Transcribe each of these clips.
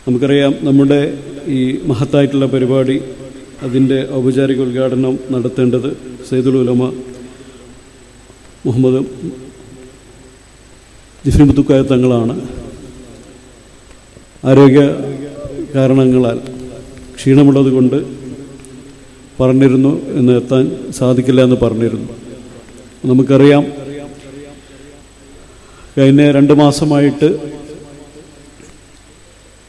നമുക്കറിയാം, നമ്മുടെ ഈ മഹത്തായിട്ടുള്ള പരിപാടി അതിൻ്റെ ഔപചാരിക ഉദ്ഘാടനം നടത്തേണ്ടത് സയ്യിദുൽ ഉലമ മുഹമ്മദ് ജിഫ്രി മുത്തുക്കോയ തങ്ങളാണ്. ആരോഗ്യ കാരണങ്ങളാൽ ക്ഷീണമുള്ളത് കൊണ്ട് പറഞ്ഞിരുന്നു, എന്ന് എത്താൻ സാധിക്കില്ല എന്ന് പറഞ്ഞിരുന്നു. നമുക്കറിയാം, കഴിഞ്ഞ 2 മാസമായിട്ട്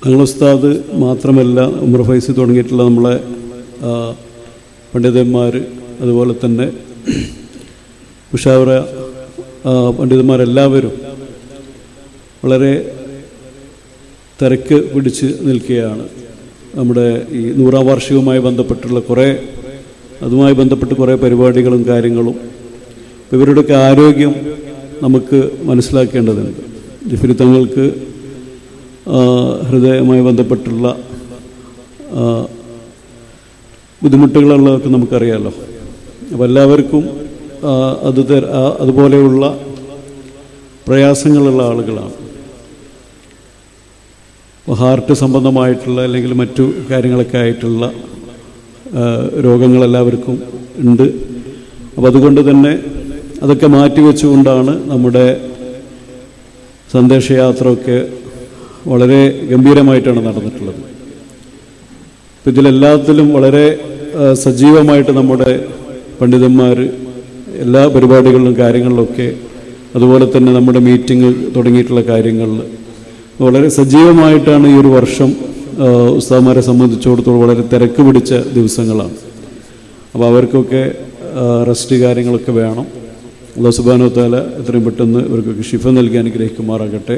തങ്ങൾ ഉസ്താദ് മാത്രമല്ല, ഉമർ ഫൈസി തുടങ്ങിയിട്ടുള്ള നമ്മളെ പണ്ഡിതന്മാർ, അതുപോലെ തന്നെ മുഷാവറ പണ്ഡിതന്മാരെല്ലാവരും വളരെ തിരക്ക് പിടിച്ച് നിൽക്കുകയാണ്. നമ്മുടെ ഈ 100ാം വാർഷികവുമായി ബന്ധപ്പെട്ടുള്ള അതുമായി ബന്ധപ്പെട്ട് കുറേ പരിപാടികളും കാര്യങ്ങളും. ഇവരുടെയൊക്കെ ആരോഗ്യം നമുക്ക് മനസ്സിലാക്കേണ്ടതുണ്ട്. ജിഫ്രി തങ്ങൾക്ക് ഹൃദയവുമായി ബന്ധപ്പെട്ടുള്ള ബുദ്ധിമുട്ടുകളുള്ളതൊക്കെ നമുക്കറിയാമല്ലോ. അപ്പോൾ എല്ലാവർക്കും അതുപോലെയുള്ള പ്രയാസങ്ങളുള്ള ആളുകളാണ്. ഹാർട്ട് സംബന്ധമായിട്ടുള്ള അല്ലെങ്കിൽ മറ്റു കാര്യങ്ങളൊക്കെ ആയിട്ടുള്ള രോഗങ്ങളെല്ലാവർക്കും ഉണ്ട്. അപ്പോൾ അതുകൊണ്ട് തന്നെ അതൊക്കെ മാറ്റിവെച്ചുകൊണ്ടാണ് നമ്മുടെ സന്ദേശയാത്രയൊക്കെ വളരെ ഗംഭീരമായിട്ടാണ് നടന്നിട്ടുള്ളത്. അപ്പോൾ ഇതിലെല്ലാത്തിലും വളരെ സജീവമായിട്ട് നമ്മുടെ പണ്ഡിതന്മാർ എല്ലാ പരിപാടികളിലും കാര്യങ്ങളിലൊക്കെ, അതുപോലെ തന്നെ നമ്മുടെ മീറ്റിംഗ് തുടങ്ങിയിട്ടുള്ള കാര്യങ്ങളിൽ വളരെ സജീവമായിട്ടാണ് ഈ ഒരു വർഷം ഉസ്താദന്മാരെ സംബന്ധിച്ചിടത്തോളം വളരെ തിരക്ക് പിടിച്ച ദിവസങ്ങളാണ്. അപ്പോൾ അവർക്കൊക്കെ റെസ്റ്റ് കാര്യങ്ങളൊക്കെ വേണം. അല്ലാഹു സുബ്ഹാനഹു വ തആല എത്രയും പെട്ടെന്ന് ഇവർക്കൊക്കെ ശിഫ നൽകി അനുഗ്രഹിക്കുമാറാകട്ടെ.